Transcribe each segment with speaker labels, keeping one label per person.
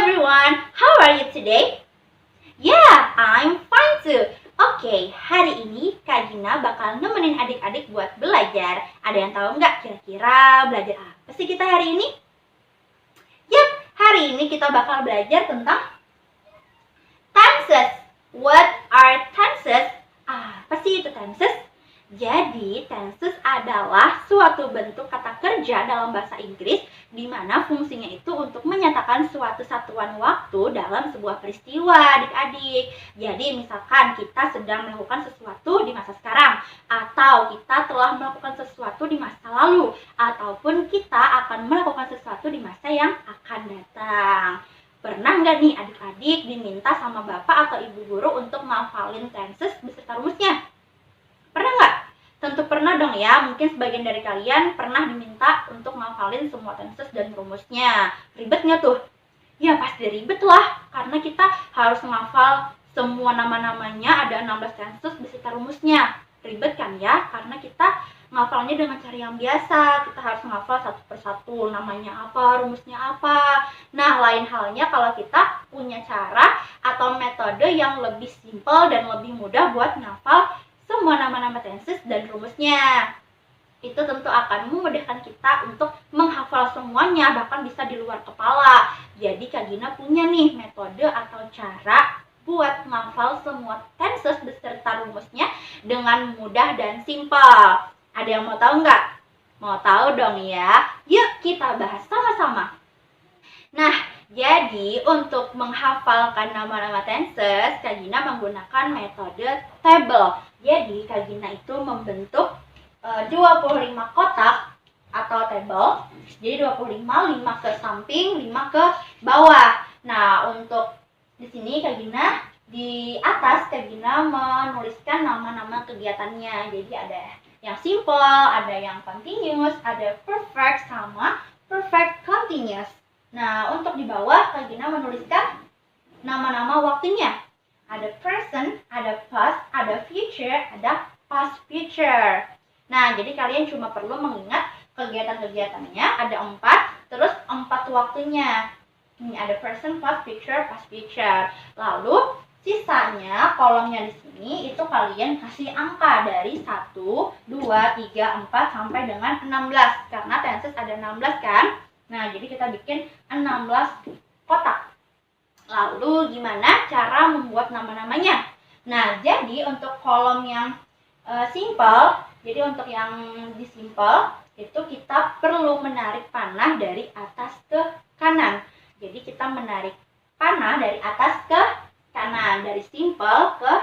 Speaker 1: everyone, how are you today? Yeah, I'm fine too. Oke, hari ini Kak Gina bakal nemenin adik-adik buat belajar. Ada yang tahu nggak kira-kira belajar apa sih kita hari ini? Yap, hari ini kita bakal belajar tentang tenses. What are tenses? Apa sih itu tenses? Jadi, tenses adalah suatu bentuk kata kerja dalam bahasa Inggris di mana fungsinya itu untuk menyatakan suatu satuan waktu dalam sebuah peristiwa, adik-adik. Jadi, misalkan kita sedang melakukan sesuatu di masa sekarang, atau kita telah melakukan sesuatu di masa lalu, ataupun kita akan melakukan sesuatu di masa yang akan datang. Pernah nggak nih adik-adik diminta sama bapak atau ibu guru untuk ngafalin tenses beserta rumusnya? Pernah nggak? Tentu pernah dong ya, mungkin sebagian dari kalian pernah diminta untuk ngafalin semua tenses dan rumusnya. Ribet nggak tuh? Ya pasti ribet lah, karena kita harus ngafal semua nama-namanya, ada 16 tenses beserta rumusnya. Ribet kan ya, karena kita ngafalnya dengan cara yang biasa, kita harus ngafal satu persatu, namanya apa, rumusnya apa. Nah, lain halnya kalau kita punya cara atau metode yang lebih simpel dan lebih mudah buat ngafal semua nama-nama tenses dan rumusnya. Itu tentu akan memudahkan kita untuk menghafal semuanya, bahkan bisa di luar kepala. Jadi Kak Gina punya nih metode atau cara buat menghafal semua tenses beserta rumusnya dengan mudah dan simpel. Ada yang mau tahu nggak? Mau tahu dong ya? Yuk kita bahas sama-sama. Nah, jadi untuk menghafalkan nama-nama tenses, Kak Gina menggunakan metode table. Jadi Kak Gina itu membentuk 25 kotak atau table. Jadi 25, 5 ke samping, 5 ke bawah. Nah, untuk di sini Kak Gina di atas Kak Gina menuliskan nama-nama kegiatannya. Jadi ada yang simple, ada yang continuous, ada perfect sama perfect continuous. Nah, untuk di bawah Kak Gina menuliskan nama-nama waktunya. Ada present, ada past, ada future, ada past future. Nah, jadi kalian cuma perlu mengingat kegiatan-kegiatannya, ada 4, terus 4 waktunya. Ini ada present, past, future. Lalu sisanya kolomnya di sini itu kalian kasih angka dari 1, 2, 3, 4 sampai dengan 16. Karena tenses ada 16 kan? Nah, jadi kita bikin 16 kotak. Lalu gimana cara membuat nama-namanya? Nah, jadi untuk kolom yang simple, jadi untuk yang di simple itu kita perlu menarik panah dari atas ke kanan. Jadi kita menarik panah dari atas ke kanan, dari simple ke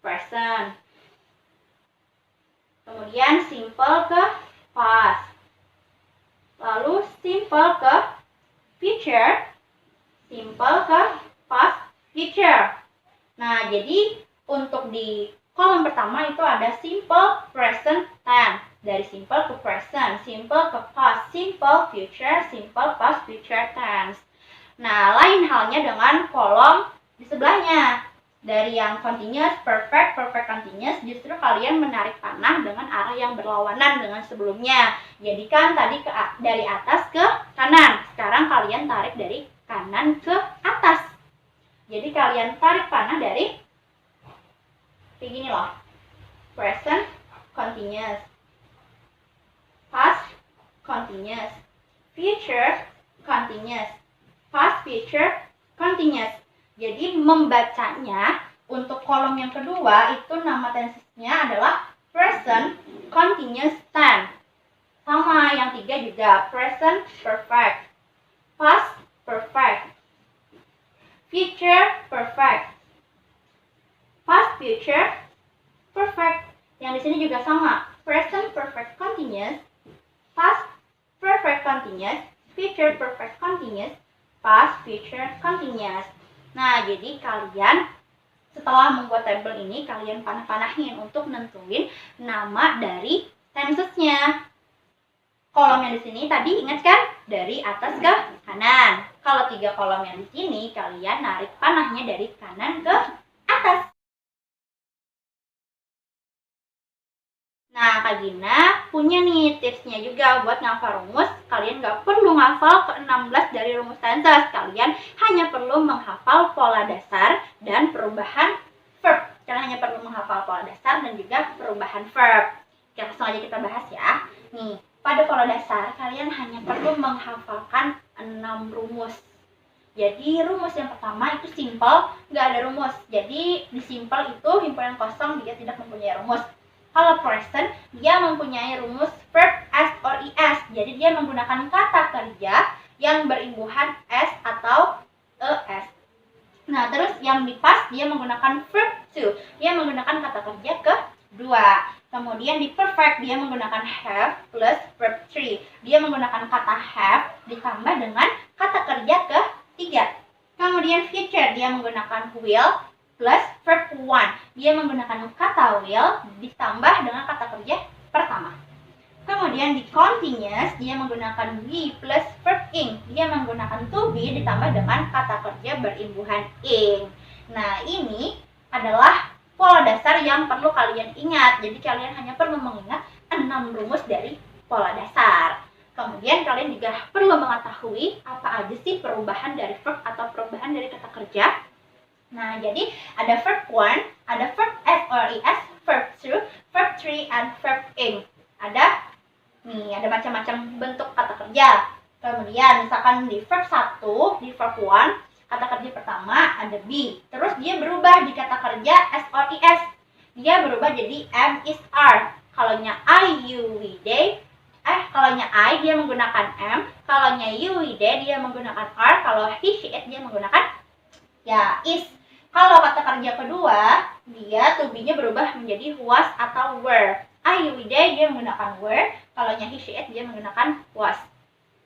Speaker 1: present. Kemudian simple ke past. Lalu simple ke future, simple ke past future. Nah, jadi untuk di kolom pertama itu ada simple present tense. Dari simple ke present, simple ke past, simple future, simple past future tense. Nah, lain halnya dengan kolom di sebelahnya. Dari yang continuous, perfect continuous, justru kalian menarik panah dengan arah yang berlawanan dengan sebelumnya. Jadi kan tadi dari atas ke kanan, sekarang kalian tarik dari kanan ke atas. Jadi kalian tarik panah dari kayak gini loh. Present continuous, past continuous, future continuous, past future continuous. Jadi membacanya untuk kolom yang kedua itu nama tensesnya adalah present continuous tense. Sama yang 3 juga present perfect, past perfect, future perfect, past future perfect. Yang di sini juga sama, present perfect continuous, past perfect continuous, future perfect continuous, past future continuous. Nah, jadi kalian setelah membuat tabel ini, kalian panah-panahin untuk nentuin nama dari tensesnya. Kolom yang di sini tadi ingat kan? Dari atas ke kanan. Kalau 3 kolom yang di sini, kalian narik panahnya dari kanan ke atas. Nah, Kak Gina punya nih tipsnya juga buat ngafal rumus. Kalian nggak perlu ngafal ke-16 dari rumus tenses. Kalian hanya perlu menghafal pola dasar dan perubahan verb. Kalian hanya perlu menghafal pola dasar dan juga perubahan verb. Oke, langsung aja kita bahas ya. Nih, pada pola dasar kalian hanya perlu menghafalkan 6 rumus. Jadi rumus yang pertama itu simple, nggak ada rumus. Jadi di simple itu himpunan kosong, dia tidak mempunyai rumus. Kalau present, dia mempunyai rumus verb s or es. Jadi dia menggunakan kata kerja yang berimbuhan s atau es. Nah, terus yang di past dia menggunakan verb to. Dia menggunakan kata kerja kedua. Kemudian di perfect dia menggunakan have plus verb 3. Dia menggunakan kata have ditambah dengan kata kerja ketiga. Kemudian future dia menggunakan will plus verb 1. Dia menggunakan kata will ditambah dengan kata kerja pertama. Kemudian di continuous dia menggunakan be plus verb ing. Dia menggunakan to be ditambah dengan kata kerja berimbuhan ing. Nah, ini adalah pola dasar yang perlu kalian ingat. Jadi kalian hanya perlu mengingat 6 rumus dari pola dasar. Kemudian kalian juga perlu mengetahui apa aja sih perubahan dari verb atau perubahan dari kata kerja. Nah, jadi ada verb 1, ada verb s or es, verb 2, verb 3, and verb ing. Ada macam-macam bentuk kata kerja. Kemudian misalkan di verb 1, di verb 1, kata kerja pertama ada be. Terus dia berubah di kata kerja s or es. Dia berubah jadi am, is, are. Kalaunya I, you, we, they. Kalaunya I dia menggunakan am. Kalaunya you, we, they dia menggunakan are. Kalau he, she, it dia menggunakan is. Kalau kata kerja kedua, dia to be-nya berubah menjadi was atau were. I, you, we, they dia menggunakan were. Kalaunya he, she, it dia menggunakan was.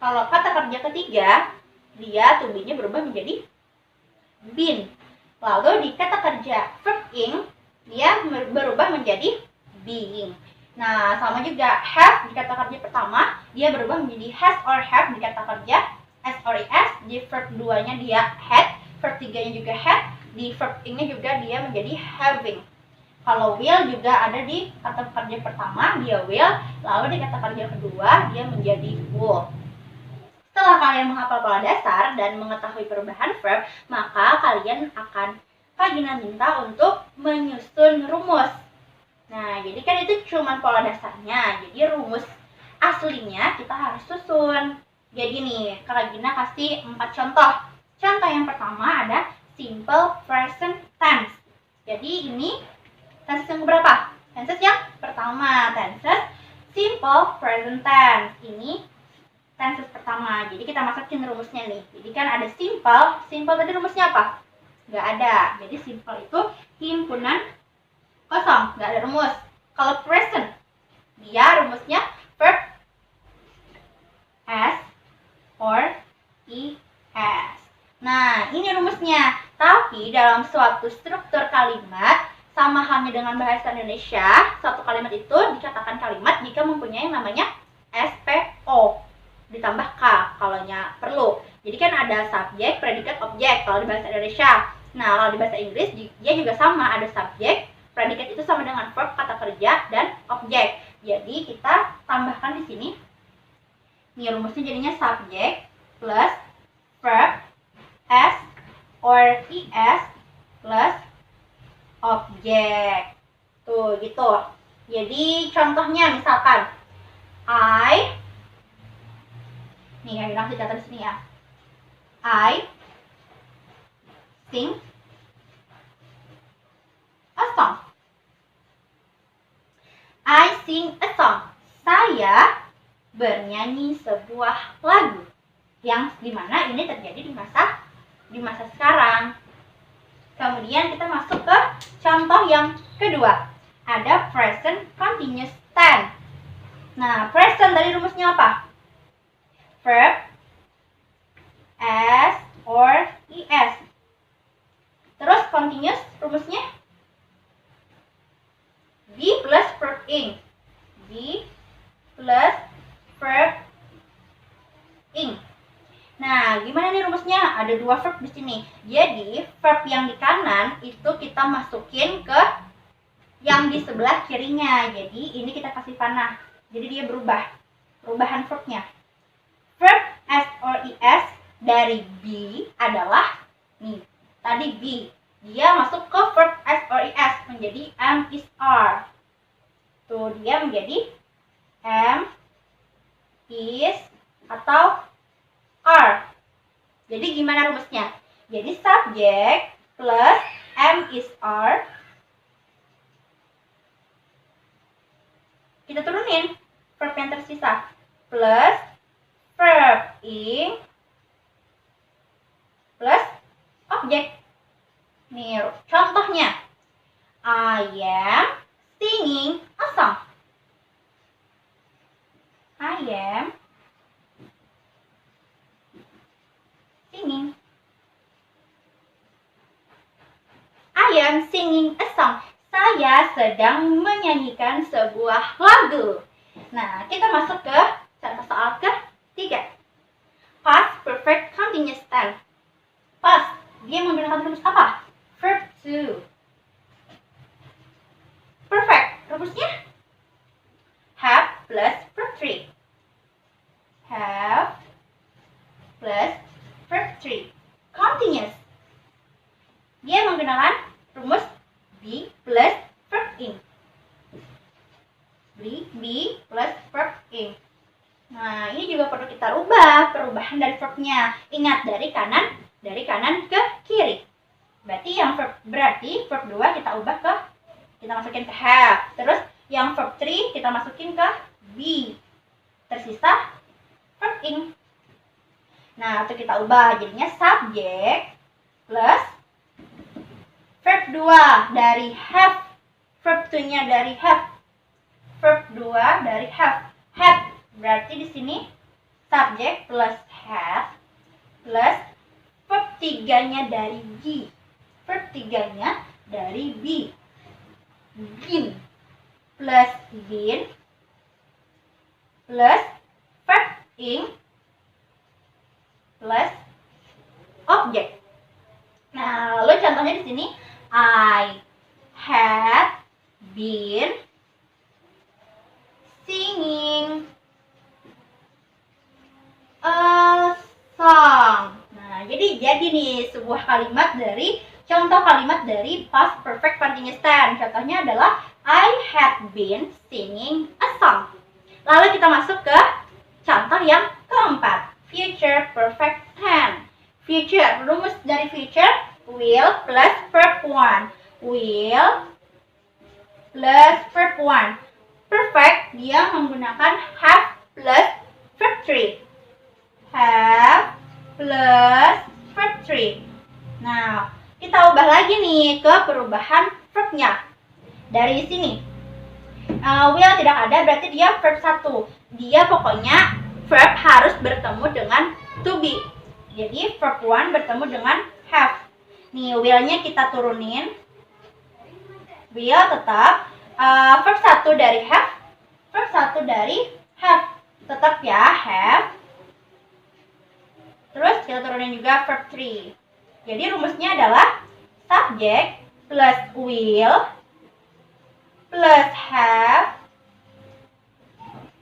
Speaker 1: Kalau kata kerja ketiga, dia to be-nya berubah menjadi been. Lalu di kata kerja verb ing, dia berubah menjadi being. Nah, sama juga have di kata kerja pertama, dia berubah menjadi has or have di kata kerja s or es. Di verb 2-nya dia had, verb 3-nya juga had, di verb ing-nya juga dia menjadi having. Kalau will juga ada di kata kerja pertama, dia will, lalu di kata kerja kedua dia menjadi would. Setelah kalian menghafal pola dasar dan mengetahui perubahan verb, maka kalian akan Kak Gina minta untuk menyusun rumus. Nah, jadi kan itu cuma pola dasarnya. Jadi rumus aslinya kita harus susun. Jadi nih, Kak Gina kasih 4 contoh. Contoh yang pertama ada simple present tense. Jadi ini tenses yang berapa? Tenses yang pertama, tenses simple present tense. Ini tenses pertama. Jadi kita masukin rumusnya nih. Jadi kan ada simple. Simple tadi rumusnya apa? Nggak ada. Jadi simple itu himpunan kosong, nggak ada rumus. Kalau present, dia rumusnya verb s or es. Nah, ini rumusnya. Tapi dalam suatu struktur kalimat, sama halnya dengan bahasa Indonesia, suatu kalimat itu dikatakan kalimat jika mempunyai yang namanya SPO ditambah K kalaunya perlu. Jadi kan ada subjek, predikat, objek kalau di bahasa Indonesia. Nah, kalau di bahasa Inggris dia juga sama, ada subjek, predikat itu sama dengan verb, kata kerja, dan objek. Jadi kita tambahkan di sini. Nih rumusnya jadinya subjek plus verb s or es plus objek. Tuh, gitu. Jadi contohnya misalkan nih yang bilang dicatat di sini ya. I sing a song. I sing a song. Saya bernyanyi sebuah lagu. Yang dimana ini terjadi di masa sekarang. Kemudian kita masuk ke contoh yang kedua. Ada present continuous tense. Nah, present dari rumusnya apa? Verb s or es. Terus continuous rumusnya be plus verb ing. Be plus verb ing. Nah, gimana nih rumusnya? Ada 2 verb di sini. Jadi, verb yang di kanan itu kita masukin ke yang di sebelah kirinya. Jadi ini kita kasih panah. Jadi dia berubah. Perubahan verbnya. Verb S or ES dari be adalah nih. Tadi be. Dia masuk ke verb S or ES menjadi am, is, are. Tuh dia menjadi am, is, atau are. Jadi gimana rumusnya? Jadi subject plus am, is, are. Kita turunin verb yang tersisa. Plus verb ing plus objek. Nih contohnya. I am singing a song. I am singing. I am singing a song. Saya sedang menyanyikan sebuah lagu. Nah, kita masuk ke contoh soal ketiga. Past perfect continuous tense. Past, dia menggunakan rumus apa? Verb to. Perfect, rumusnya have plus verb 3. Have plus verb 3. Continuous. Dia menggunakan rumus be plus verb ing. Be plus verb ing. Nah, ini juga perlu kita rubah perubahan dari verbnya. Ingat, dari kanan ke kiri. Berarti verb 2 kita masukin ke have. Terus yang verb 3 kita masukin ke be. Tersisa verb ing. Nah, itu kita ubah jadinya subject plus verb 2 dari have. Verb 2-nya dari have. Verb 2 dari have. Have. Berarti di sini subject plus have plus verb 3-nya dari be. Verb 3-nya dari be. Been plus been plus verb ing plus object. Nah, lalu contohnya di sini I had been singing a song. Nah, jadi nih sebuah contoh kalimat dari past perfect continuous tense. Contohnya adalah I had been singing a song. Lalu kita masuk ke contoh yang keempat, future perfect tense. Future, rumus dari future will plus verb 1. Will plus verb 1. Perfect, dia menggunakan have plus verb 3. Have plus verb 3. Nah, kita ubah lagi nih ke perubahan verbnya. Dari sini will tidak ada, berarti dia verb 1. Dia pokoknya verb harus bertemu dengan to be. Jadi verb 1 bertemu dengan have. Nih will-nya kita turunin. Will tetap verb 1 dari have. Verb 1 dari have. Tetap ya have. Terus kita turunin juga verb 3. Jadi rumusnya adalah subject plus will plus have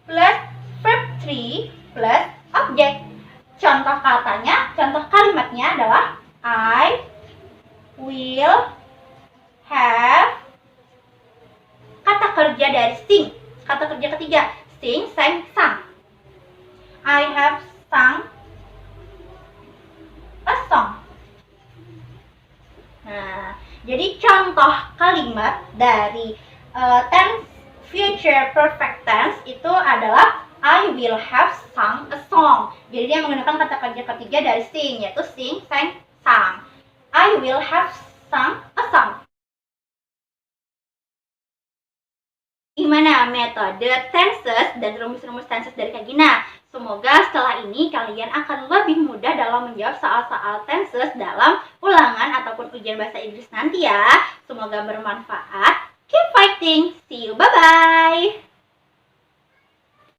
Speaker 1: plus verb 3 plus object. Contoh kalimatnya adalah I will have kata kerja dari sing. Kata kerja ketiga, sing, sang, sang. I have sung a song. Nah, jadi contoh kalimat dari tense future perfect tense itu adalah I will have sung a song. Jadi dia menggunakan kata kerja ketiga dari sing, yaitu sing, sang, sang. I will have sung a song. Gimana metode tenses dan rumus-rumus tenses dari Kak Gina? Semoga setelah ini kalian akan lebih mudah dalam menjawab soal-soal tenses dalam ulangan ataupun ujian bahasa Inggris nanti ya. Semoga bermanfaat. Keep fighting. See you. Bye-bye.